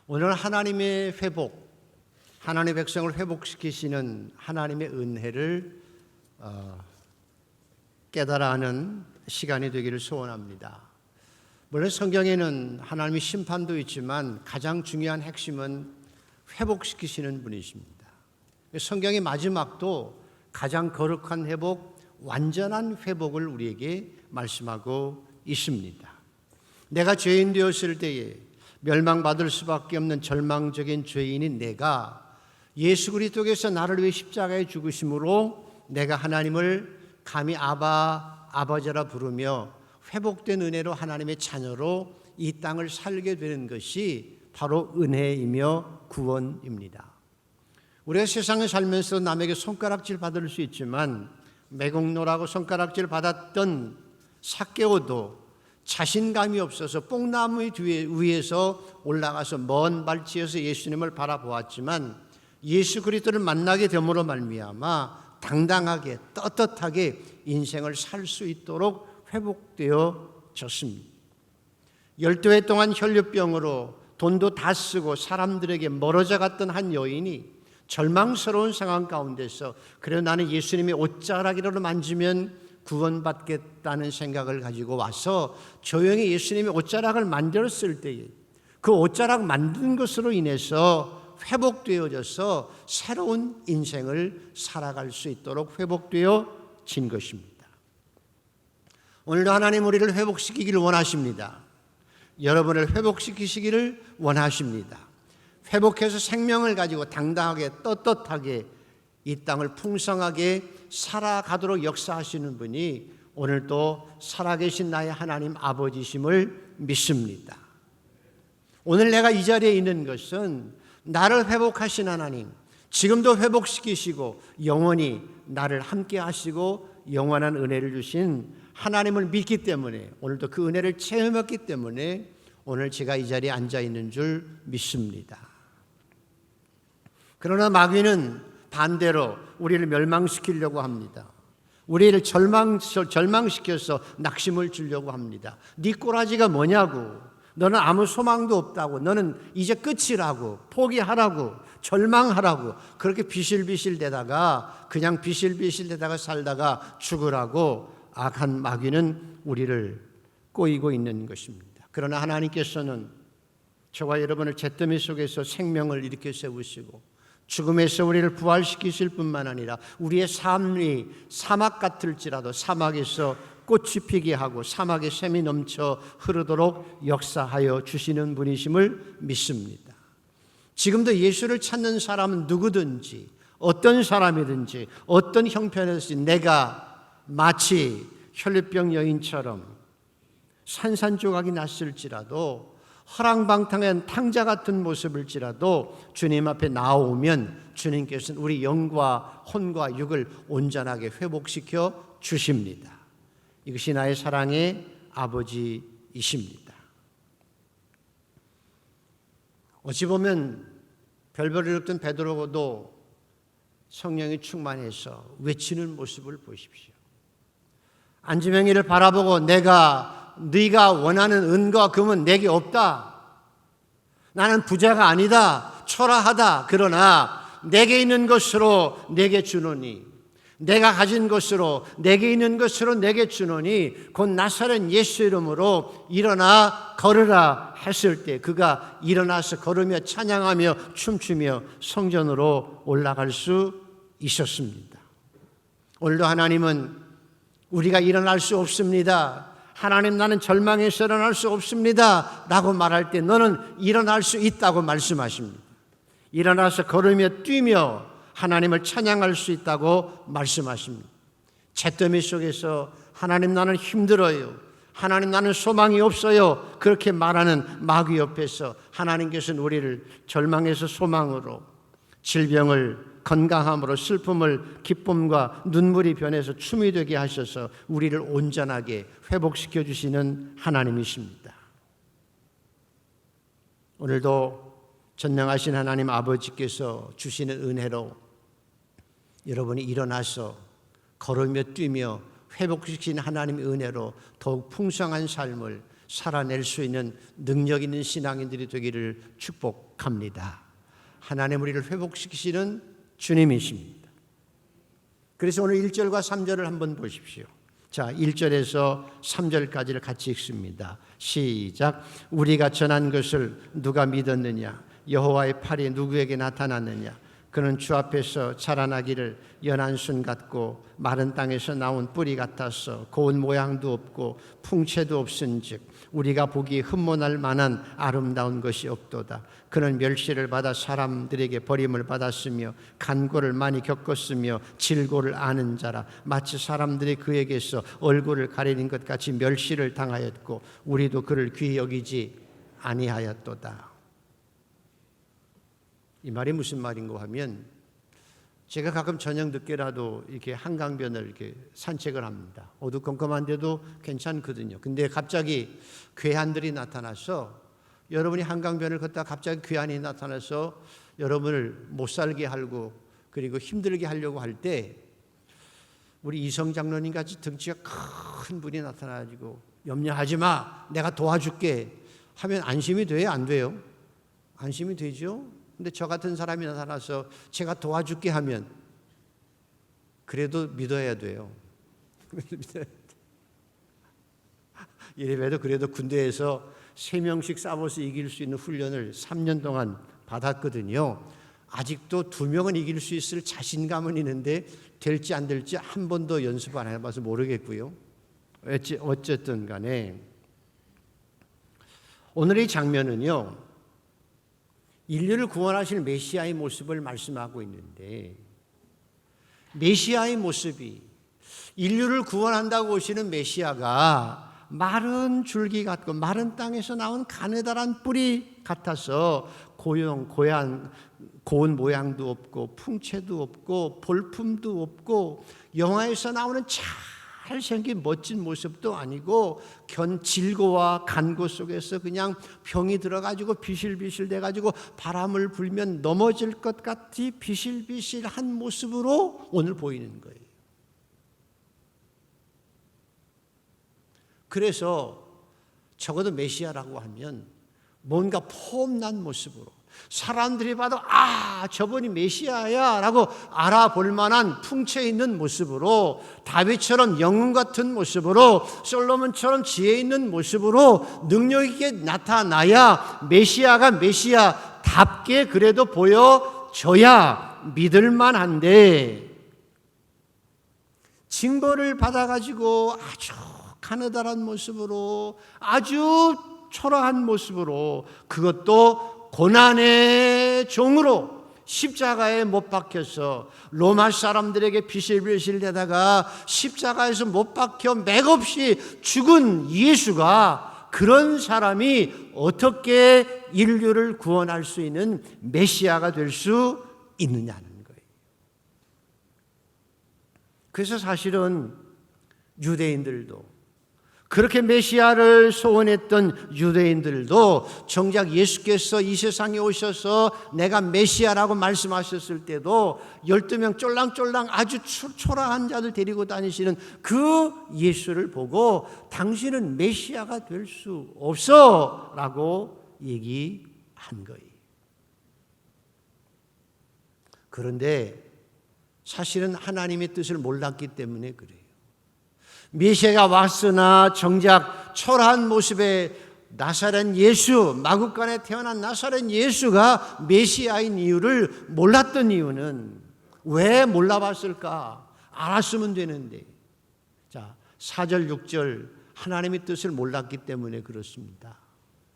오늘 하나님의 회복, 하나님의 백성을 회복시키시는 하나님의 은혜를 깨달아 하는 시간이 되기를 소원합니다. 물론 성경에는 하나님의 심판도 있지만 가장 중요한 핵심은 회복시키시는 분이십니다. 성경의 마지막도 가장 거룩한 회복, 완전한 회복을 우리에게 말씀하고 있습니다. 내가 죄인 되었을 때에 멸망받을 수밖에 없는 절망적인 죄인인 내가 예수 그리스도께서 나를 위해 십자가에 죽으심으로 내가 하나님을 감히 아버지라 부르며 회복된 은혜로 하나님의 자녀로 이 땅을 살게 되는 것이 바로 은혜이며 구원입니다. 우리가 세상에 살면서 남에게 손가락질 받을 수 있지만 매국노라고 손가락질 받았던 삭개오도 자신감이 없어서 뽕나무 위에서 올라가서 먼 발치에서 예수님을 바라보았지만 예수 그리스도를 만나게 됨으로 말미암아 당당하게 떳떳하게 인생을 살 수 있도록 회복되어졌습니다. 12해 동안 혈류병으로 돈도 다 쓰고 사람들에게 멀어져 갔던 한 여인이 절망스러운 상황 가운데서 그래 나는 예수님의 옷자락이라도 만지면 구원받겠다는 생각을 가지고 와서 조용히 예수님의 옷자락을 만들었을 때에 그 옷자락 만든 것으로 인해서 회복되어져서 새로운 인생을 살아갈 수 있도록 회복되어진 것입니다. 오늘도 하나님 우리를 회복시키기를 원하십니다. 여러분을 회복시키시기를 원하십니다. 회복해서 생명을 가지고 당당하게 떳떳하게 이 땅을 풍성하게 살아가도록 역사하시는 분이 오늘도 살아계신 나의 하나님 아버지심을 믿습니다. 오늘 내가 이 자리에 있는 것은 나를 회복하신 하나님, 지금도 회복시키시고 영원히 나를 함께 하시고 영원한 은혜를 주신 하나님을 믿기 때문에 오늘도 그 은혜를 체험했기 때문에 오늘 제가 이 자리에 앉아 있는 줄 믿습니다. 그러나 마귀는 반대로 우리를 멸망시키려고 합니다. 우리를 절망시켜서 낙심을 주려고 합니다. 네 꼬라지가 뭐냐고, 너는 아무 소망도 없다고, 너는 이제 끝이라고, 포기하라고, 절망하라고, 그렇게 비실비실대다가 그냥 비실비실대다가 살다가 죽으라고 악한 마귀는 우리를 꼬이고 있는 것입니다. 그러나 하나님께서는 저와 여러분을 잿더미 속에서 생명을 일으켜 세우시고 죽음에서 우리를 부활시키실 뿐만 아니라 우리의 삶이 사막 같을지라도 사막에서 꽃이 피게 하고 사막에 샘이 넘쳐 흐르도록 역사하여 주시는 분이심을 믿습니다. 지금도 예수를 찾는 사람은 누구든지 어떤 사람이든지 어떤 형편에서든지 내가 마치 혈류병 여인처럼 산산조각이 났을지라도 허랑방탕한 탕자 같은 모습일지라도 주님 앞에 나오면 주님께서는 우리 영과 혼과 육을 온전하게 회복시켜 주십니다. 이것이 나의 사랑의 아버지이십니다. 어찌 보면 별별을 읽던 베드로도 성령이 충만해서 외치는 모습을 보십시오. 안지명이를 바라보고 네가 원하는 은과 금은 내게 없다. 나는 부자가 아니다. 초라하다. 그러나 내게 있는 것으로 내게 주노니, 내가 가진 것으로 내게 있는 것으로 내게 주노니 곧 나사렛 예수 이름으로 일어나 걸으라 했을 때 그가 일어나서 걸으며 찬양하며 춤추며 성전으로 올라갈 수 있었습니다. 오늘도 하나님은 우리가 일어날 수 없습니다. 하나님 나는 절망해서 일어날 수 없습니다 라고 말할 때 너는 일어날 수 있다고 말씀하십니다. 일어나서 걸으며 뛰며 하나님을 찬양할 수 있다고 말씀하십니다. 잿더미 속에서 하나님 나는 힘들어요, 하나님 나는 소망이 없어요 그렇게 말하는 마귀 옆에서 하나님께서는 우리를 절망에서 소망으로, 질병을 건강함으로, 슬픔을 기쁨과 눈물이 변해서 춤이 되게 하셔서 우리를 온전하게 회복시켜 주시는 하나님이십니다. 오늘도 전능하신 하나님 아버지께서 주시는 은혜로 여러분이 일어나서 걸으며 뛰며 회복시키는 하나님의 은혜로 더욱 풍성한 삶을 살아낼 수 있는 능력 있는 신앙인들이 되기를 축복합니다. 하나님 우리를 회복시키시는 주님이십니다. 그래서 오늘 1절과 3절을 한번 보십시오. 자, 1절에서 3절까지를 같이 읽습니다. 시작. 우리가 전한 것을 누가 믿었느냐? 여호와의 팔이 누구에게 나타났느냐? 그는 주 앞에서 자라나기를 연한 순 같고 마른 땅에서 나온 뿌리 같았어. 고운 모양도 없고 풍채도 없은즉 우리가 보기 흠모할 만한 아름다운 것이 없도다. 그는 멸시를 받아 사람들에게 버림을 받았으며 간고를 많이 겪었으며 질고를 아는 자라. 마치 사람들이 그에게서 얼굴을 가리는 것 같이 멸시를 당하였고 우리도 그를 귀히 여기지 아니하였도다. 이 말이 무슨 말인가 하면, 제가 가끔 저녁 늦게라도 이렇게 한강변을 이렇게 산책을 합니다. 어두컴컴한데도 괜찮거든요. 근데 갑자기 괴한들이 나타나서, 여러분이 한강변을 걷다가 갑자기 괴한이 나타나서 여러분을 못 살게 하고 그리고 힘들게 하려고 할 때, 우리 이성 장로님 같이 덩치가 큰 분이 나타나가지고 염려하지 마, 내가 도와줄게 하면 안심이 돼요? 안 돼요? 안심이 되죠? 근데 저 같은 사람이 나타나서 제가 도와줄게 하면 그래도 믿어야 돼요. 이래봬도 그래도 군대에서 3명씩 싸워서 이길 수 있는 훈련을 3년 동안 받았거든요. 아직도 2명은 이길 수 있을 자신감은 있는데 될지 안 될지 한 번도 연습 안 해봐서 모르겠고요. 어쨌든 간에 오늘의 장면은요, 인류를 구원하실 메시아의 모습을 말씀하고 있는데, 메시아의 모습이, 인류를 구원한다고 오시는 메시아가 마른 줄기 같고 마른 땅에서 나온 가느다란 뿌리 같아서 고운 모양도 없고 풍채도 없고 볼품도 없고 영화에서 나오는 잘생긴 멋진 모습도 아니고 질고와 간고 속에서 그냥 병이 들어가지고 비실비실 돼가지고 바람을 불면 넘어질 것 같이 비실비실한 모습으로 오늘 보이는 거예요. 그래서 적어도 메시아라고 하면 뭔가 폼난 모습으로 사람들이 봐도 저분이 메시아야 라고 알아볼 만한 풍채 있는 모습으로, 다윗처럼 영웅 같은 모습으로, 솔로몬처럼 지혜 있는 모습으로 능력 있게 나타나야 메시아가 메시아답게 그래도 보여져야 믿을 만한데, 징벌을 받아가지고 아주 가느다란 모습으로, 아주 초라한 모습으로, 그것도 고난의 종으로 십자가에 못 박혀서 로마 사람들에게 비실비실 대다가 십자가에서 못 박혀 맥없이 죽은 예수가, 그런 사람이 어떻게 인류를 구원할 수 있는 메시아가 될 수 있느냐는 거예요. 그래서 사실은 유대인들도, 그렇게 메시아를 소원했던 유대인들도 정작 예수께서 이 세상에 오셔서 내가 메시아라고 말씀하셨을 때도 12명 쫄랑쫄랑 아주 초라한 자들 데리고 다니시는 그 예수를 보고 당신은 메시아가 될 수 없어 라고 얘기한 거예요. 그런데 사실은 하나님의 뜻을 몰랐기 때문에 그래요. 메시아가 왔으나 정작 초라한 모습의 나사렛 예수, 마구간에 태어난 나사렛 예수가 메시아인 이유를 몰랐던 이유는, 왜 몰라봤을까? 알았으면 되는데. 자, 4절 6절 하나님의 뜻을 몰랐기 때문에 그렇습니다.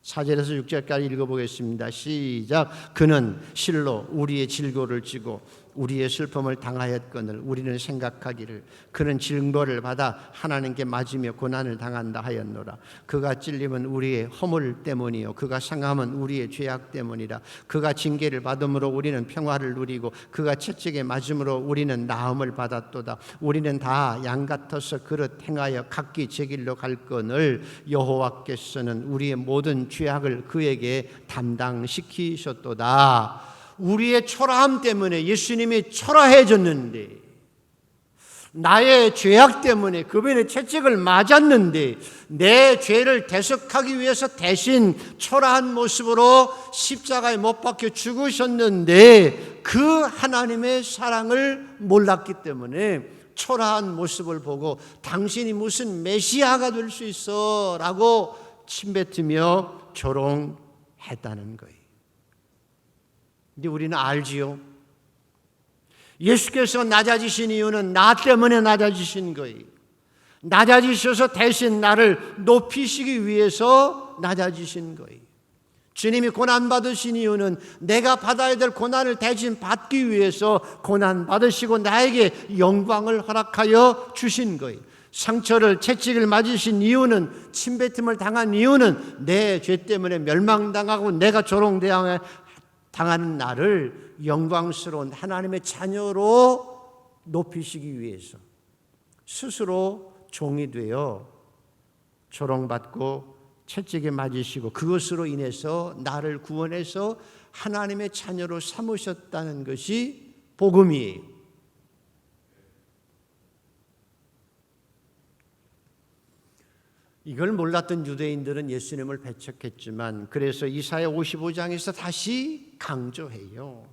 4절에서 6절까지 읽어보겠습니다. 시작. 그는 실로 우리의 질고를 지고 우리의 슬픔을 당하였거늘 우리는 생각하기를 그는 징벌을 받아 하나님께 맞으며 고난을 당한다 하였노라. 그가 찔림은 우리의 허물 때문이요 그가 상함은 우리의 죄악 때문이라. 그가 징계를 받음으로 우리는 평화를 누리고 그가 채찍에 맞음으로 우리는 나음을 받았도다. 우리는 다 양 같아서 그릇 행하여 각기 제 길로 갈거늘 여호와께서는 우리의 모든 죄악을 그에게 담당시키셨도다. 우리의 초라함 때문에 예수님이 초라해졌는데, 나의 죄악 때문에 그분의 채찍을 맞았는데 내 죄를 대속하기 위해서 대신 초라한 모습으로 십자가에 못 박혀 죽으셨는데 그 하나님의 사랑을 몰랐기 때문에 초라한 모습을 보고 당신이 무슨 메시아가 될 수 있어 라고 침뱉으며 조롱했다는 거예요. 근데 우리는 알지요. 예수께서 낮아지신 이유는 나 때문에 낮아지신 거예요. 낮아지셔서 대신 나를 높이시기 위해서 낮아지신 거예요. 주님이 고난받으신 이유는 내가 받아야 될 고난을 대신 받기 위해서 고난받으시고 나에게 영광을 허락하여 주신 거예요. 상처를 채찍을 맞으신 이유는, 침뱉음을 당한 이유는 내 죄 때문에 멸망당하고 내가 조롱당하는 나를 영광스러운 하나님의 자녀로 높이시기 위해서 스스로 종이 되어 조롱받고 채찍에 맞으시고 그것으로 인해서 나를 구원해서 하나님의 자녀로 삼으셨다는 것이 복음이에요. 이걸 몰랐던 유대인들은 예수님을 배척했지만 그래서 이사야 55장에서 다시 강조해요.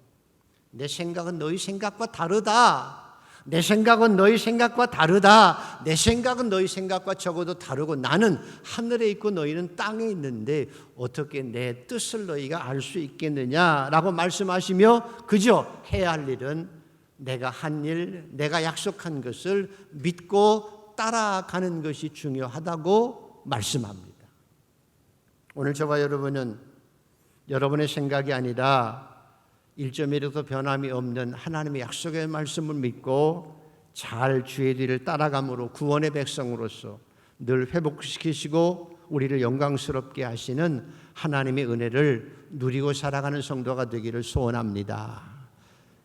내 생각은 너희 생각과 다르다. 내 생각은 너희 생각과 다르다. 내 생각은 너희 생각과 적어도 다르고 나는 하늘에 있고 너희는 땅에 있는데 어떻게 내 뜻을 너희가 알 수 있겠느냐라고 말씀하시며 그저 해야 할 일은 내가 한 일, 내가 약속한 것을 믿고 따라가는 것이 중요하다고 말씀합니다. 오늘 저와 여러분은 여러분의 생각이 아니라 1.1에도 변함이 없는 하나님의 약속의 말씀을 믿고 잘 주의 뒤를 따라감으로 구원의 백성으로서 늘 회복시키시고 우리를 영광스럽게 하시는 하나님의 은혜를 누리고 살아가는 성도가 되기를 소원합니다.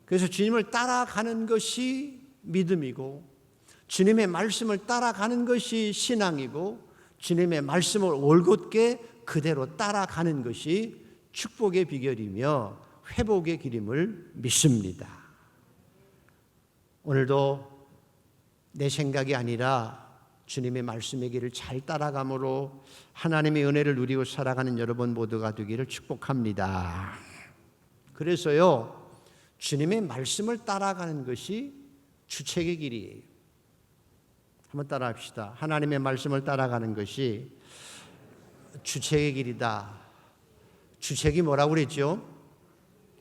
그래서 주님을 따라가는 것이 믿음이고 주님의 말씀을 따라가는 것이 신앙이고 주님의 말씀을 올곧게 그대로 따라가는 것이 축복의 비결이며 회복의 길임을 믿습니다. 오늘도 내 생각이 아니라 주님의 말씀의 길을 잘 따라감으로 하나님의 은혜를 누리고 살아가는 여러분 모두가 되기를 축복합니다. 그래서요, 주님의 말씀을 따라가는 것이 주책의 길이에요. 한번 따라합시다. 하나님의 말씀을 따라가는 것이 주책의 길이다. 주책이 뭐라고 그랬죠?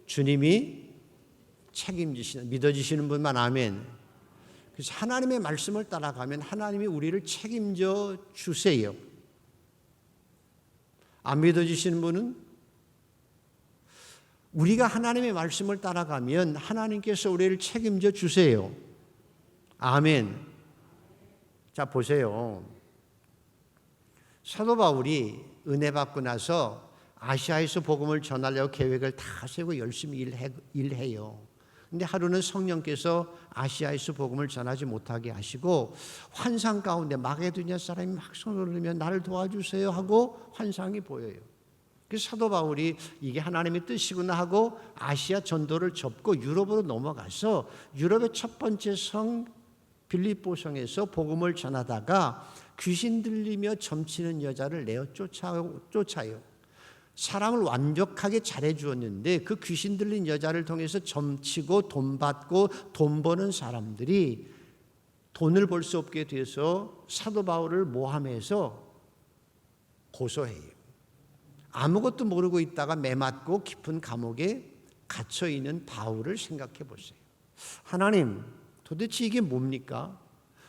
주님이 책임지시는, 믿어지시는 분만 아멘. 그래서 하나님의 말씀을 따라가면 하나님이 우리를 책임져 주세요. 안 믿어지시는 분은 우리가 하나님의 말씀을 따라가면 하나님께서 우리를 책임져 주세요. 아멘. 자, 보세요. 사도 바울이 은혜 받고 나서 아시아에서 복음을 전하려고 계획을 다 세우고 열심히 일해요. 근데 하루는 성령께서 아시아에서 복음을 전하지 못하게 하시고 환상 가운데 마게도냐 사람이 막 손을 들면 나를 도와주세요 하고 환상이 보여요. 그래서 사도 바울이 이게 하나님의 뜻이구나 하고 아시아 전도를 접고 유럽으로 넘어가서 유럽의 첫 번째 성 빌립보 성에서 복음을 전하다가 귀신 들리며 점치는 여자를 내어 쫓아요. 사람을 완벽하게 잘해주었는데 그 귀신 들린 여자를 통해서 점치고 돈 받고 돈 버는 사람들이 돈을 벌 수 없게 돼서 사도 바울을 모함해서 고소해요. 아무것도 모르고 있다가 매맞고 깊은 감옥에 갇혀있는 바울을 생각해 보세요. 하나님, 도대체 이게 뭡니까?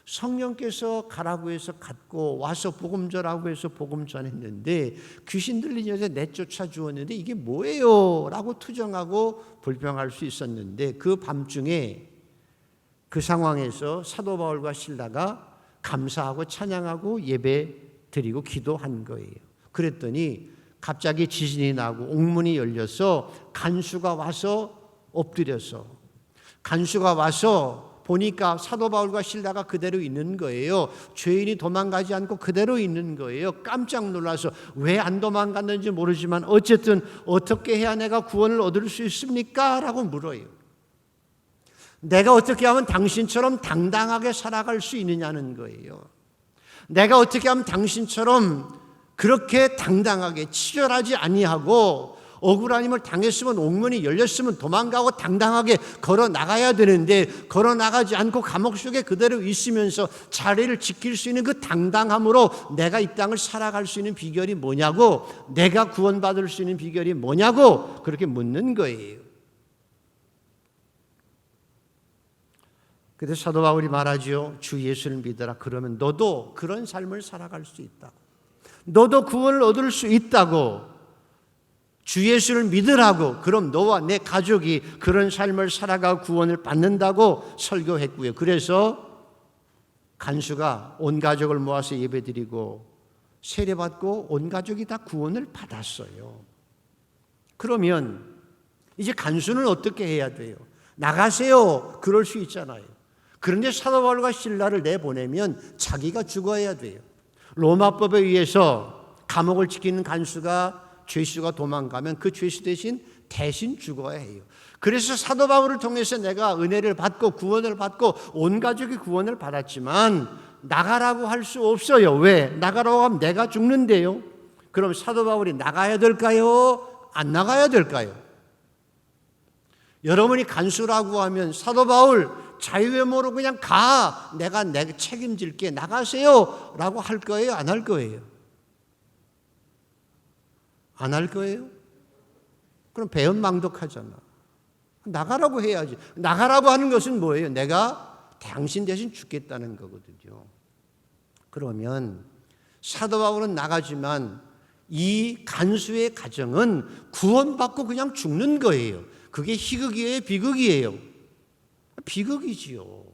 성령께서 가라고 해서 갔고 와서 복음 전하고 해서 복음 전했는데 귀신 들린 여자 내쫓아 주었는데 이게 뭐예요? 라고 투정하고 불평할 수 있었는데 그 밤중에 그 상황에서 사도 바울과 실라가 감사하고 찬양하고 예배 드리고 기도한 거예요. 그랬더니 갑자기 지진이 나고 옥문이 열려서 간수가 와서 엎드려서 간수가 와서 보니까 사도 바울과 실라가 그대로 있는 거예요. 죄인이 도망가지 않고 그대로 있는 거예요. 깜짝 놀라서 왜 안 도망갔는지 모르지만 어쨌든 어떻게 해야 내가 구원을 얻을 수 있습니까? 라고 물어요. 내가 어떻게 하면 당신처럼 당당하게 살아갈 수 있느냐는 거예요. 내가 어떻게 하면 당신처럼 그렇게 당당하게 치졸하지 아니하고 억울한 힘을 당했으면 옥문이 열렸으면 도망가고 당당하게 걸어 나가야 되는데 걸어 나가지 않고 감옥 속에 그대로 있으면서 자리를 지킬 수 있는 그 당당함으로 내가 이 땅을 살아갈 수 있는 비결이 뭐냐고, 내가 구원받을 수 있는 비결이 뭐냐고 그렇게 묻는 거예요. 그래서 사도 바울이 말하죠. 주 예수를 믿어라. 그러면 너도 그런 삶을 살아갈 수 있다고. 너도 구원을 얻을 수 있다고. 주 예수를 믿으라고. 그럼 너와 내 가족이 그런 삶을 살아가 구원을 받는다고 설교했고요. 그래서 간수가 온 가족을 모아서 예배드리고 세례받고 온 가족이 다 구원을 받았어요. 그러면 이제 간수는 어떻게 해야 돼요? 나가세요. 그럴 수 있잖아요. 그런데 사도 바울과 실라를 내보내면 자기가 죽어야 돼요. 로마법에 의해서 감옥을 지키는 간수가 죄수가 도망가면 그 죄수 대신 죽어야 해요. 그래서 사도 바울을 통해서 내가 은혜를 받고 구원을 받고 온 가족이 구원을 받았지만 나가라고 할 수 없어요. 왜? 나가라고 하면 내가 죽는데요. 그럼 사도 바울이 나가야 될까요? 안 나가야 될까요? 여러분이 간수라고 하면 사도 바울 자유외모로 그냥 가. 내가 책임질게. 나가세요. 라고 할 거예요? 안 할 거예요? 안 할 거예요? 그럼 배은망덕하잖아. 나가라고 해야지. 나가라고 하는 것은 뭐예요? 내가 당신 대신 죽겠다는 거거든요. 그러면 사도 바울은 나가지만 이 간수의 가정은 구원받고 그냥 죽는 거예요. 그게 희극이에요? 비극이에요? 비극이지요.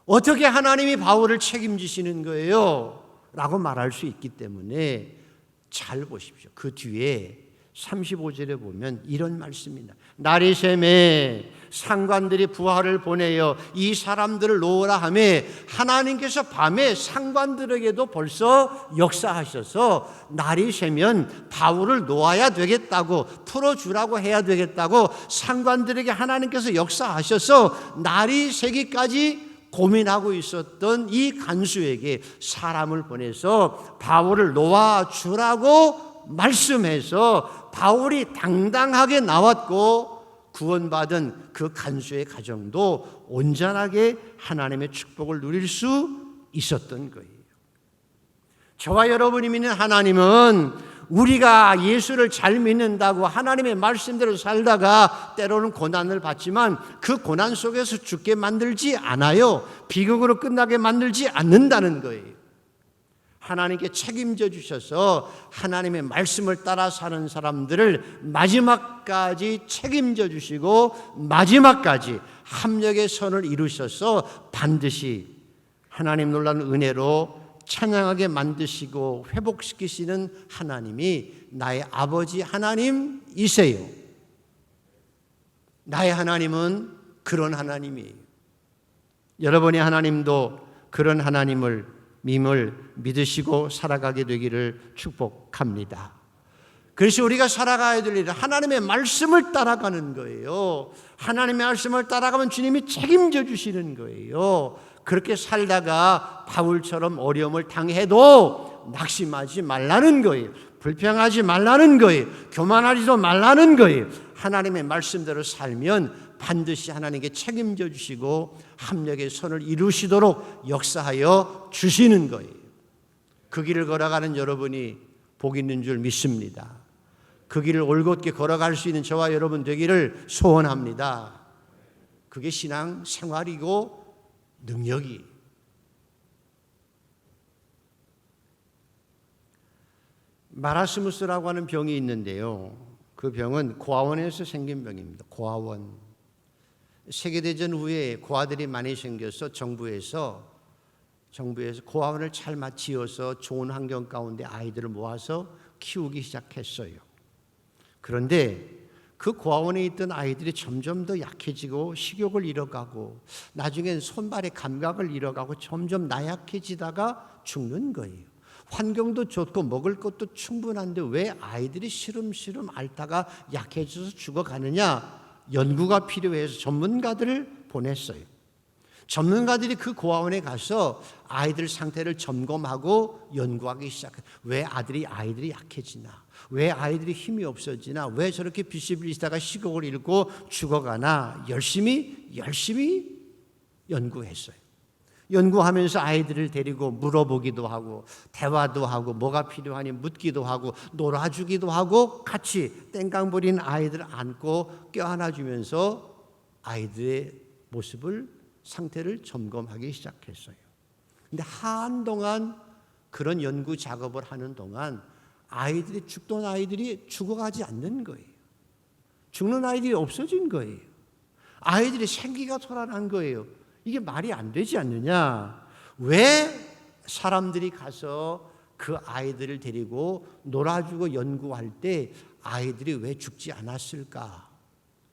어떻게 하나님이 바울을 책임지시는 거예요? 라고 말할 수 있기 때문에 잘 보십시오. 그 뒤에 35절에 보면 이런 말씀입니다. 날이 새매 상관들이 부하를 보내어 이 사람들을 놓으라 하매 하나님께서 밤에 상관들에게도 벌써 역사하셔서 날이 새면 바울을 놓아야 되겠다고, 풀어주라고 해야 되겠다고 상관들에게 하나님께서 역사하셔서 날이 새기까지 고민하고 있었던 이 간수에게 사람을 보내서 바울을 놓아주라고 말씀해서 바울이 당당하게 나왔고 구원받은 그 간수의 가정도 온전하게 하나님의 축복을 누릴 수 있었던 거예요. 저와 여러분이 믿는 하나님은 우리가 예수를 잘 믿는다고 하나님의 말씀대로 살다가 때로는 고난을 받지만 그 고난 속에서 죽게 만들지 않아요. 비극으로 끝나게 만들지 않는다는 거예요. 하나님께 책임져 주셔서 하나님의 말씀을 따라 사는 사람들을 마지막까지 책임져 주시고 마지막까지 합력의 선을 이루셔서 반드시 하나님 놀라운 은혜로 찬양하게 만드시고 회복시키시는 하나님이 나의 아버지 하나님이세요. 나의 하나님은 그런 하나님이에요. 여러분의 하나님도 그런 하나님을 믿으시고 살아가게 되기를 축복합니다. 그래서 우리가 살아가야 될 일은 하나님의 말씀을 따라가는 거예요. 하나님의 말씀을 따라가면 주님이 책임져 주시는 거예요. 그렇게 살다가 바울처럼 어려움을 당해도 낙심하지 말라는 거예요. 불평하지 말라는 거예요. 교만하지도 말라는 거예요. 하나님의 말씀대로 살면 반드시 하나님께 책임져 주시고 합력의 선을 이루시도록 역사하여 주시는 거예요. 그 길을 걸어가는 여러분이 복 있는 줄 믿습니다. 그 길을 올곧게 걸어갈 수 있는 저와 여러분 되기를 소원합니다. 그게 신앙 생활이고 능력이. 마라스무스라고 하는 병이 있는데요. 그 병은 고아원에서 생긴 병입니다. 고아원. 세계대전 후에 고아들이 많이 생겨서 정부에서 고아원을 잘 지어서 좋은 환경 가운데 아이들을 모아서 키우기 시작했어요. 그런데 그 고아원에 있던 아이들이 점점 더 약해지고 식욕을 잃어가고 나중엔 손발의 감각을 잃어가고 점점 나약해지다가 죽는 거예요. 환경도 좋고 먹을 것도 충분한데 왜 아이들이 시름시름 앓다가 약해져서 죽어가느냐? 연구가 필요해서 전문가들을 보냈어요. 전문가들이 그 고아원에 가서 아이들 상태를 점검하고 연구하기 시작해요. 왜 아이들이 약해지나? 왜 아이들이 힘이 없어지나? 왜 저렇게 비실비실하다가 식욕을 잃고 죽어가나? 열심히 연구했어요. 연구하면서 아이들을 데리고 물어보기도 하고 대화도 하고 뭐가 필요하니 묻기도 하고 놀아주기도 하고 같이 땡깡 부린 아이들 안고 껴안아주면서 아이들의 모습을 상태를 점검하기 시작했어요. 근데 한동안 그런 연구 작업을 하는 동안 죽던 아이들이 죽어가지 않는 거예요. 죽는 아이들이 없어진 거예요. 아이들이 생기가 돌아난 거예요. 이게 말이 안 되지 않느냐? 왜 사람들이 가서 그 아이들을 데리고 놀아주고 연구할 때 아이들이 왜 죽지 않았을까?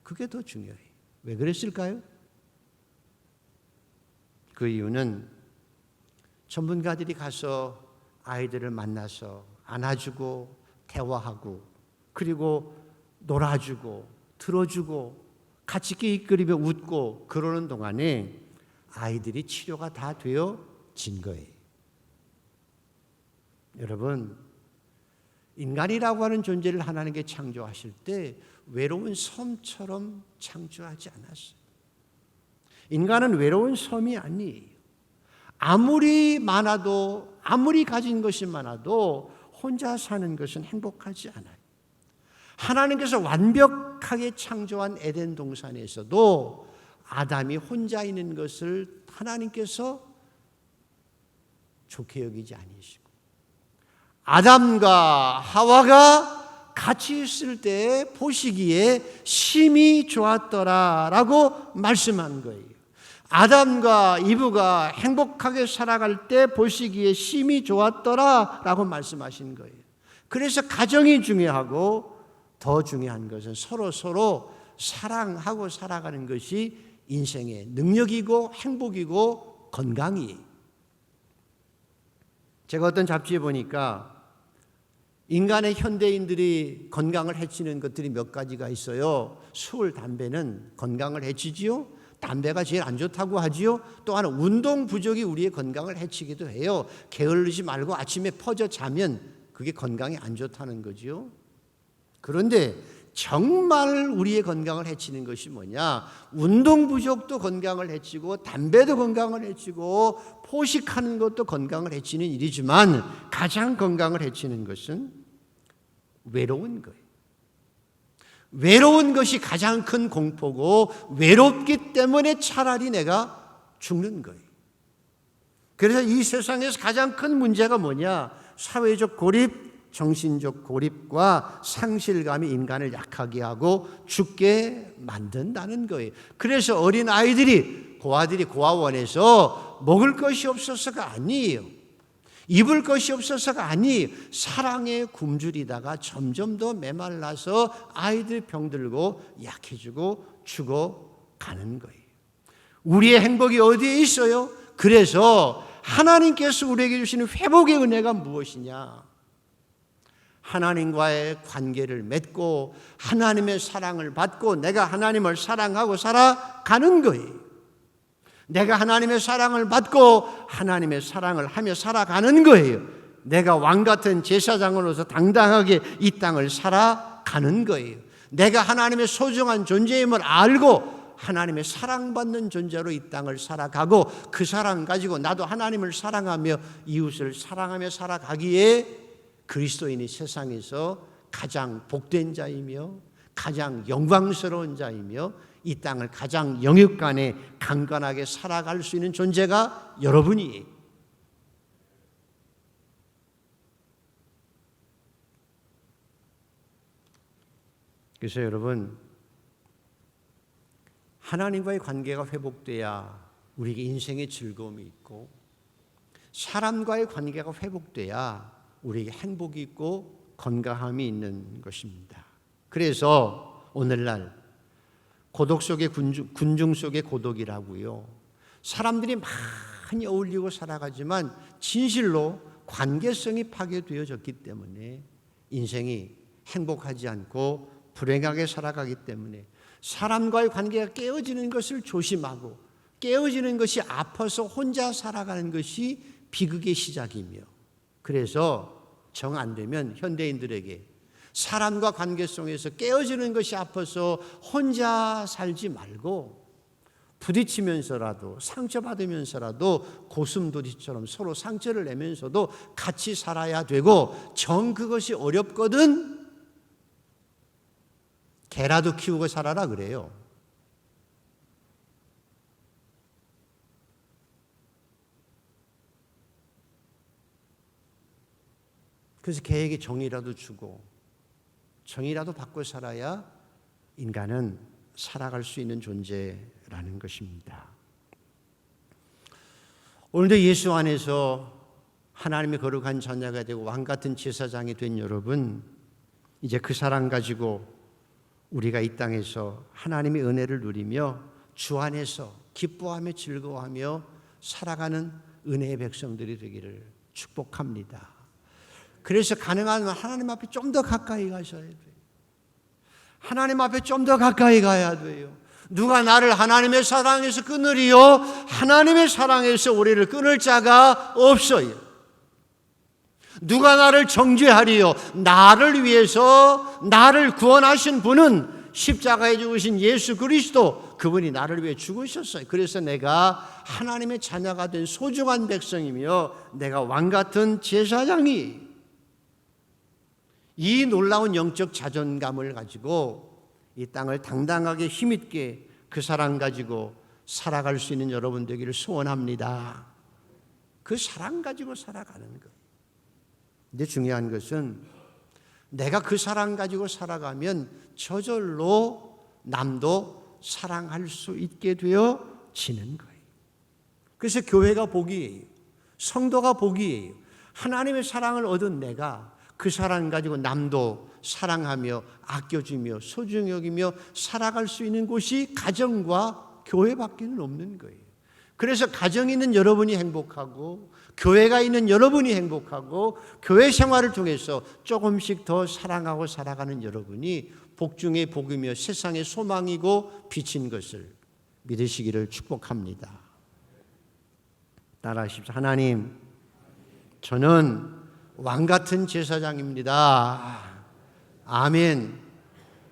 그게 더 중요해요. 왜 그랬을까요? 그 이유는 전문가들이 가서 아이들을 만나서 안아주고 대화하고 그리고 놀아주고 들어주고 같이 이끌이며 웃고 그러는 동안에 아이들이 치료가 다 되어진 거예요. 여러분, 인간이라고 하는 존재를 하나님께 창조하실 때 외로운 섬처럼 창조하지 않았어요. 인간은 외로운 섬이 아니에요. 아무리 많아도 아무리 가진 것이 많아도 혼자 사는 것은 행복하지 않아요. 하나님께서 완벽하게 창조한 에덴 동산에서도 아담이 혼자 있는 것을 하나님께서 좋게 여기지 아니시고 아담과 하와가 같이 있을 때 보시기에 심히 좋았더라라고 말씀한 거예요. 아담과 이브가 행복하게 살아갈 때 보시기에 심히 좋았더라라고 말씀하신 거예요. 그래서 가정이 중요하고 더 중요한 것은 서로 사랑하고 살아가는 것이 인생의 능력이고 행복이고 건강이에요. 제가 어떤 잡지에 보니까 인간의 현대인들이 건강을 해치는 것들이 몇 가지가 있어요. 술, 담배는 건강을 해치지요. 담배가 제일 안 좋다고 하지요. 또 하나 운동 부족이 우리의 건강을 해치기도 해요. 게으르지 말고 아침에 퍼져 자면 그게 건강에 안 좋다는 거지요. 그런데 정말 우리의 건강을 해치는 것이 뭐냐? 운동 부족도 건강을 해치고 담배도 건강을 해치고 포식하는 것도 건강을 해치는 일이지만 가장 건강을 해치는 것은 외로운 거예요. 외로운 것이 가장 큰 공포고 외롭기 때문에 차라리 내가 죽는 거예요. 그래서 이 세상에서 가장 큰 문제가 뭐냐? 사회적 고립, 정신적 고립과 상실감이 인간을 약하게 하고 죽게 만든다는 거예요. 그래서 어린 아이들이 고아들이 고아원에서 먹을 것이 없어서가 아니에요. 입을 것이 없어서가 아니에요. 사랑에 굶주리다가 점점 더 메말라서 아이들 병들고 약해지고 죽어가는 거예요. 우리의 행복이 어디에 있어요? 그래서 하나님께서 우리에게 주시는 회복의 은혜가 무엇이냐? 하나님과의 관계를 맺고 하나님의 사랑을 받고 내가 하나님을 사랑하고 살아가는 거예요. 내가 하나님의 사랑을 받고 하나님의 사랑을 하며 살아가는 거예요. 내가 왕 같은 제사장으로서 당당하게 이 땅을 살아가는 거예요. 내가 하나님의 소중한 존재임을 알고 하나님의 사랑받는 존재로 이 땅을 살아가고 그 사랑 가지고 나도 하나님을 사랑하며 이웃을 사랑하며 살아가기에 그리스도인이 세상에서 가장 복된 자이며 가장 영광스러운 자이며 이 땅을 가장 영육간에 강건하게 살아갈 수 있는 존재가 여러분이에요. 그래서 여러분, 하나님과의 관계가 회복돼야 우리에게 인생의 즐거움이 있고 사람과의 관계가 회복돼야 우리에게 행복이 있고 건강함이 있는 것입니다. 그래서 오늘날 고독 속의 군중 속의 고독이라고요. 사람들이 많이 어울리고 살아가지만 진실로 관계성이 파괴되어졌기 때문에 인생이 행복하지 않고 불행하게 살아가기 때문에 사람과의 관계가 깨어지는 것을 조심하고 깨어지는 것이 아파서 혼자 살아가는 것이 비극의 시작이며, 그래서 정 안 되면 현대인들에게 사람과 관계 속에서 깨어지는 것이 아파서 혼자 살지 말고 부딪히면서라도 상처받으면서라도 고슴도치처럼 서로 상처를 내면서도 같이 살아야 되고, 정 그것이 어렵거든 개라도 키우고 살아라 그래요. 그래서 개에게 정이라도 주고 정이라도 받고 살아야 인간은 살아갈 수 있는 존재라는 것입니다. 오늘도 예수 안에서 하나님의 거룩한 자녀가 되고 왕같은 제사장이 된 여러분, 이제 그 사랑 가지고 우리가 이 땅에서 하나님의 은혜를 누리며 주 안에서 기뻐하며 즐거워하며 살아가는 은혜의 백성들이 되기를 축복합니다. 그래서 가능하면 하나님 앞에 좀 더 가까이 가셔야 돼요. 하나님 앞에 좀 더 가까이 가야 돼요. 누가 나를 하나님의 사랑에서 끊으리요? 하나님의 사랑에서 우리를 끊을 자가 없어요. 누가 나를 정죄하리요? 나를 위해서 나를 구원하신 분은 십자가에 죽으신 예수 그리스도, 그분이 나를 위해 죽으셨어요. 그래서 내가 하나님의 자녀가 된 소중한 백성이며 내가 왕같은 제사장이, 이 놀라운 영적 자존감을 가지고 이 땅을 당당하게 힘있게 그 사랑 가지고 살아갈 수 있는 여러분 되기를 소원합니다. 그 사랑 가지고 살아가는 것. 근데 중요한 것은 내가 그 사랑 가지고 살아가면 저절로 남도 사랑할 수 있게 되어지는 거예요. 그래서 교회가 복이에요. 성도가 복이에요. 하나님의 사랑을 얻은 내가 그 사랑 가지고 남도 사랑하며 아껴주며 소중히 여기며 살아갈 수 있는 곳이 가정과 교회밖에는 없는 거예요. 그래서 가정이 있는 여러분이 행복하고 교회가 있는 여러분이 행복하고 교회 생활을 통해서 조금씩 더 사랑하고 살아가는 여러분이 복 중에 복이며 세상의 소망이고 빛인 것을 믿으시기를 축복합니다. 따라하십시오. 하나님, 저는 왕같은 제사장입니다. 아멘.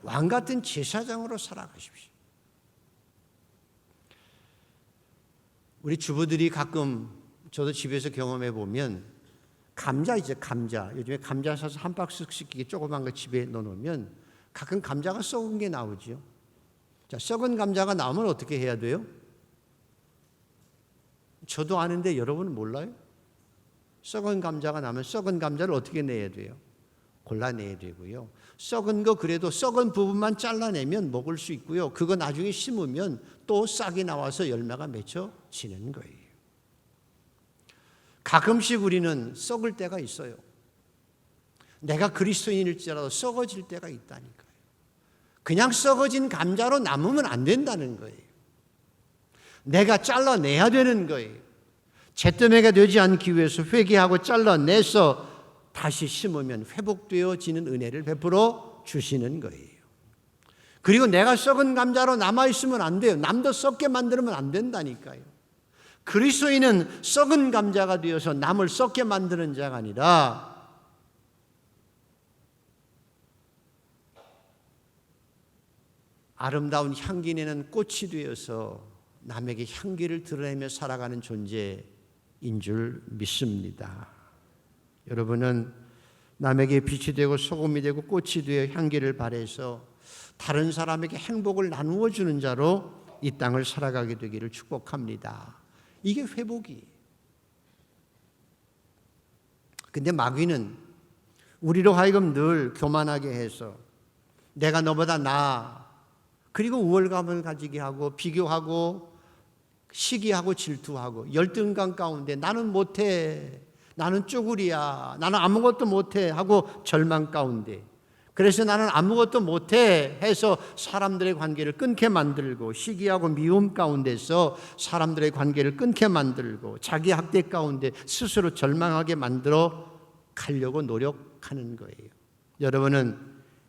왕같은 제사장으로 살아가십시오. 우리 주부들이 가끔, 저도 집에서 경험해 보면, 감자 있죠, 감자. 요즘에 감자 사서 한 박스씩 조그만 거 집에 넣어놓으면 가끔 감자가 썩은 게 나오죠. 자, 썩은 감자가 나오면 어떻게 해야 돼요? 저도 아는데 여러분은 몰라요? 썩은 감자가 나면 썩은 감자를 어떻게 내야 돼요? 골라내야 되고요. 썩은 거 그래도 썩은 부분만 잘라내면 먹을 수 있고요. 그거 나중에 심으면 또 싹이 나와서 열매가 맺혀지는 거예요. 가끔씩 우리는 썩을 때가 있어요. 내가 그리스도인일지라도 썩어질 때가 있다니까요. 그냥 썩어진 감자로 남으면 안 된다는 거예요. 내가 잘라내야 되는 거예요. 잿더미가 되지 않기 위해서 회개하고 잘라내서 다시 심으면 회복되어지는 은혜를 베풀어 주시는 거예요. 그리고 내가 썩은 감자로 남아있으면 안 돼요. 남도 썩게 만들면 안 된다니까요. 그리스도인은 썩은 감자가 되어서 남을 썩게 만드는 자가 아니라 아름다운 향기 내는 꽃이 되어서 남에게 향기를 드러내며 살아가는 존재인 줄 믿습니다. 여러분은 남에게 빛이 되고 소금이 되고 꽃이 되어 향기를 발해서 다른 사람에게 행복을 나누어 주는 자로 이 땅을 살아가게 되기를 축복합니다. 이게 회복이에요. 근데 마귀는 우리로 하여금 늘 교만하게 해서 내가 너보다 나아, 그리고 우월감을 가지게 하고 비교하고 시기하고 질투하고 열등감 가운데 나는 못해, 나는 쭈구리야, 나는 아무것도 못해 하고 절망 가운데, 그래서 나는 아무것도 못해 해서 사람들의 관계를 끊게 만들고 시기하고 미움 가운데서 사람들의 관계를 끊게 만들고 자기 학대 가운데 스스로 절망하게 만들어 가려고 노력하는 거예요. 여러분은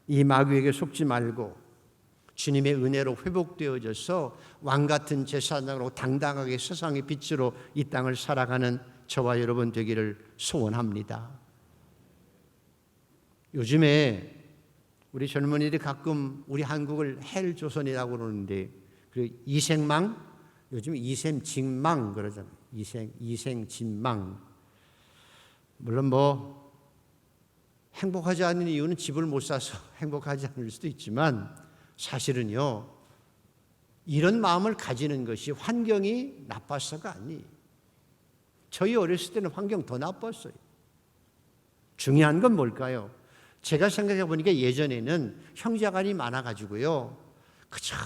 이 마귀에게 속지 말고 주님의 은혜로 회복되어져서 왕같은 제사장으로 당당하게 세상의 빛으로 이 땅을 살아가는 저와 여러분 되기를 소원합니다. 요즘에 우리 젊은이들이 가끔 우리 한국을 헬조선이라고 그러는데, 그리고 이생망, 요즘 이생진망 그러잖아요. 이생진망. 물론 뭐 행복하지 않은 이유는 집을 못 사서 행복하지 않을 수도 있지만, 사실은요, 이런 마음을 가지는 것이 환경이 나빠서가 아니에요. 저희 어렸을 때는 환경 더 나빴어요. 중요한 건 뭘까요? 제가 생각해 보니까 예전에는 형제간이 많아가지고요, 그저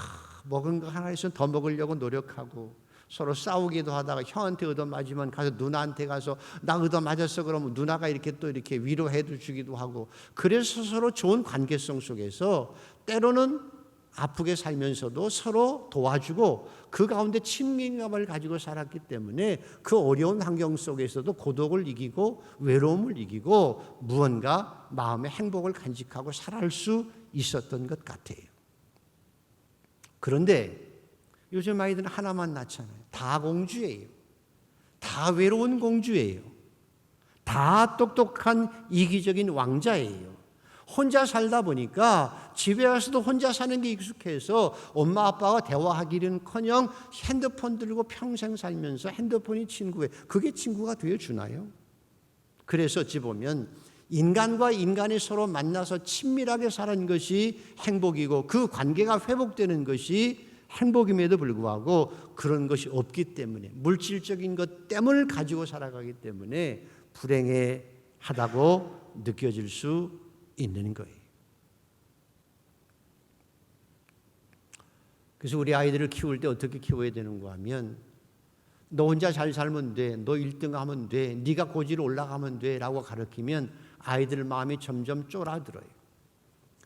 먹은 거 하나 있으면 더 먹으려고 노력하고, 서로 싸우기도 하다가 형한테 얻어맞으면 가서 누나한테 가서 나 얻어맞았어 그러면 누나가 이렇게 또 이렇게 위로해 주기도 하고, 그래서 서로 좋은 관계성 속에서 때로는 아프게 살면서도 서로 도와주고 그 가운데 친밀감을 가지고 살았기 때문에 그 어려운 환경 속에서도 고독을 이기고 외로움을 이기고 무언가 마음의 행복을 간직하고 살아갈 수 있었던 것 같아요. 그런데 요즘 아이들은 하나만 낳잖아요. 다 공주예요. 다 외로운 공주예요. 다 똑똑한 이기적인 왕자예요. 혼자 살다 보니까 집에 와서도 혼자 사는 게 익숙해서 엄마 아빠와 대화하기는커녕 핸드폰 들고 평생 살면서 핸드폰이 친구예요. 그게 친구가 되어주나요? 그래서 어찌 보면 인간과 인간이 서로 만나서 친밀하게 사는 것이 행복이고 그 관계가 회복되는 것이 행복임에도 불구하고 그런 것이 없기 때문에, 물질적인 것 때문을 가지고 살아가기 때문에 불행하다고 느껴질 수 있는 거예요. 그래서 우리 아이들을 키울 때 어떻게 키워야 되는가 하면, 너 혼자 잘 살면 돼, 너 1등 하면 돼, 네가 고지로 올라가면 돼 라고 가르치면 아이들 마음이 점점 쫄아들어요.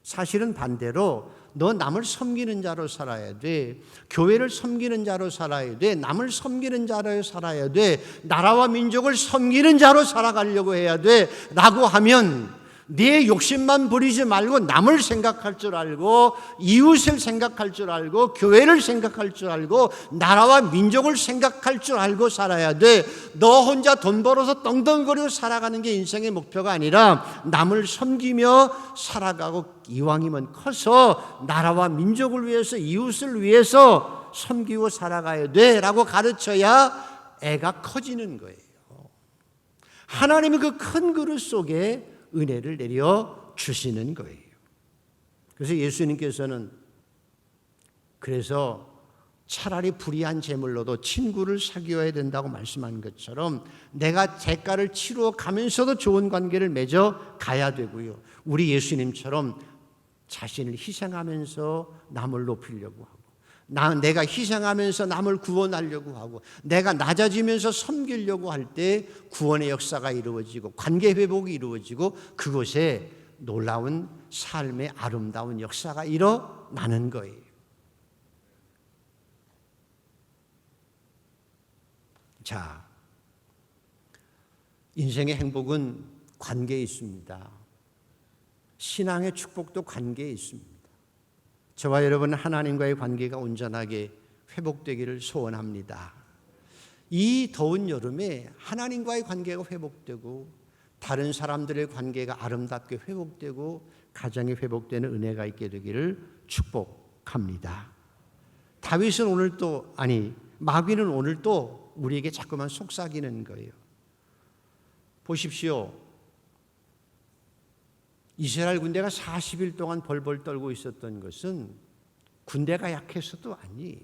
사실은 반대로 너 남을 섬기는 자로 살아야 돼, 교회를 섬기는 자로 살아야 돼, 남을 섬기는 자로 살아야 돼, 나라와 민족을 섬기는 자로 살아가려고 해야 돼 라고 하면 네 욕심만 부리지 말고 남을 생각할 줄 알고 이웃을 생각할 줄 알고 교회를 생각할 줄 알고 나라와 민족을 생각할 줄 알고 살아야 돼. 너 혼자 돈 벌어서 떵떵거리고 살아가는 게 인생의 목표가 아니라 남을 섬기며 살아가고 이왕이면 커서 나라와 민족을 위해서 이웃을 위해서 섬기고 살아가야 돼 라고 가르쳐야 애가 커지는 거예요. 하나님이 그 큰 그릇 속에 은혜를 내려 주시는 거예요. 그래서 예수님께서는 그래서 차라리 불의한 재물로도 친구를 사귀어야 된다고 말씀한 것처럼 내가 대가를 치루어 가면서도 좋은 관계를 맺어 가야 되고요. 우리 예수님처럼 자신을 희생하면서 남을 높이려고 하고, 내가 희생하면서 남을 구원하려고 하고, 내가 낮아지면서 섬기려고 할 때 구원의 역사가 이루어지고 관계 회복이 이루어지고 그곳에 놀라운 삶의 아름다운 역사가 일어나는 거예요. 자, 인생의 행복은 관계에 있습니다. 신앙의 축복도 관계에 있습니다. 저와 여러분은 하나님과의 관계가 온전하게 회복되기를 소원합니다. 이 더운 여름에 하나님과의 관계가 회복되고 다른 사람들의 관계가 아름답게 회복되고 가정이 회복되는 은혜가 있게 되기를 축복합니다. 마귀는 오늘 또 우리에게 자꾸만 속삭이는 거예요. 보십시오. 이스라엘 군대가 40일 동안 벌벌 떨고 있었던 것은 군대가 약해서도 아니에요.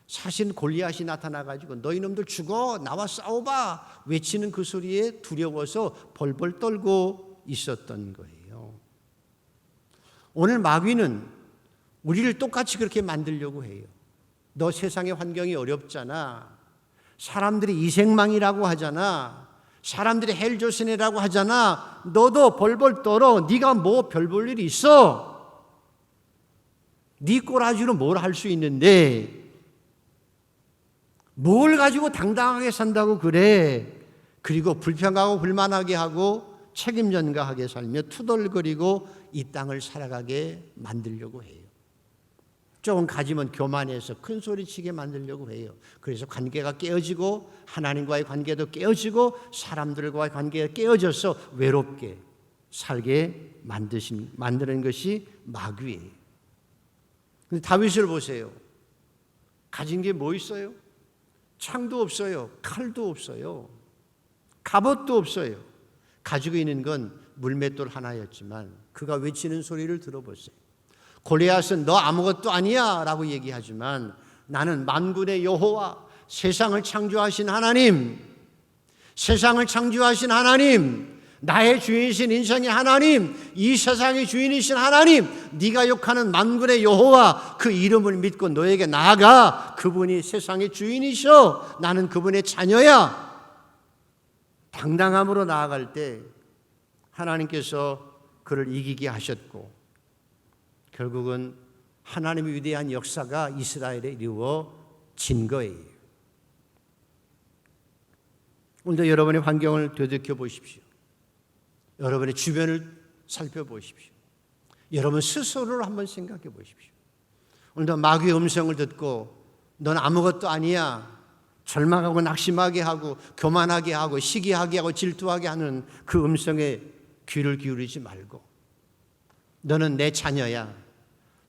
사실 골리앗이 나타나가지고 너희 놈들 죽어 나와 싸워봐 외치는 그 소리에 두려워서 벌벌 떨고 있었던 거예요. 오늘 마귀는 우리를 똑같이 그렇게 만들려고 해요. 너 세상의 환경이 어렵잖아. 사람들이 이생망이라고 하잖아. 사람들이 헬조선이라고 하잖아. 너도 벌벌 떨어. 네가 뭐 별 볼 일이 있어? 네 꼬라지로 뭘 할 수 있는데 뭘 가지고 당당하게 산다고 그래. 그리고 불평하고 불만하게 하고 책임 전가하게 살며 투덜거리고 이 땅을 살아가게 만들려고 해요. 조금 가지면 교만해서 큰 소리 치게 만들려고 해요. 그래서 관계가 깨어지고 하나님과의 관계도 깨어지고 사람들과의 관계가 깨어져서 외롭게 살게 만드는 것이 마귀예요. 근데 다윗을 보세요. 가진 게 뭐 있어요? 창도 없어요. 칼도 없어요. 갑옷도 없어요. 가지고 있는 건 물맷돌 하나였지만 그가 외치는 소리를 들어보세요. 골리앗은 너 아무것도 아니야 라고 얘기하지만 나는 만군의 여호와, 세상을 창조하신 하나님, 세상을 창조하신 하나님, 나의 주인이신 인생의 하나님, 이 세상의 주인이신 하나님, 네가 욕하는 만군의 여호와 그 이름을 믿고 너에게 나아가. 그분이 세상의 주인이셔. 나는 그분의 자녀야. 당당함으로 나아갈 때 하나님께서 그를 이기게 하셨고 결국은 하나님의 위대한 역사가 이스라엘에 이루어진 거예요. 오늘도 여러분의 환경을 되돌켜 보십시오. 여러분의 주변을 살펴보십시오. 여러분 스스로를 한번 생각해 보십시오. 오늘도 마귀의 음성을 듣고 넌 아무것도 아니야, 절망하고 낙심하게 하고 교만하게 하고 시기하게 하고 질투하게 하는 그 음성에 귀를 기울이지 말고 너는 내 자녀야.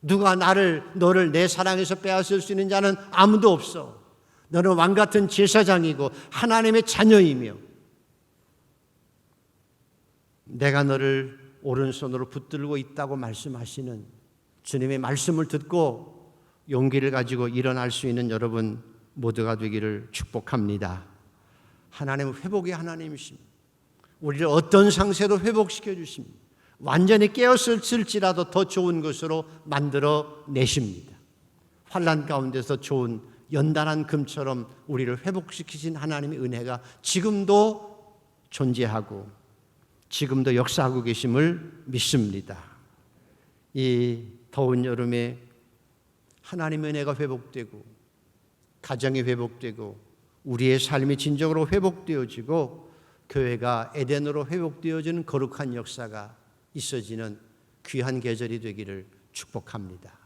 누가 너를 내 사랑에서 빼앗을 수 있는 자는 아무도 없어. 너는 왕같은 제사장이고 하나님의 자녀이며 내가 너를 오른손으로 붙들고 있다고 말씀하시는 주님의 말씀을 듣고 용기를 가지고 일어날 수 있는 여러분 모두가 되기를 축복합니다. 하나님은 회복의 하나님이십니다. 우리를 어떤 상태로 회복시켜 주십니다. 완전히 깨었을지라도 더 좋은 것으로 만들어 내십니다. 환난 가운데서 좋은 연단한 금처럼 우리를 회복시키신 하나님의 은혜가 지금도 존재하고 지금도 역사하고 계심을 믿습니다. 이 더운 여름에 하나님의 은혜가 회복되고 가정이 회복되고 우리의 삶이 진정으로 회복되어지고 교회가 에덴으로 회복되어지는 거룩한 역사가 있어지는 귀한 계절이 되기를 축복합니다.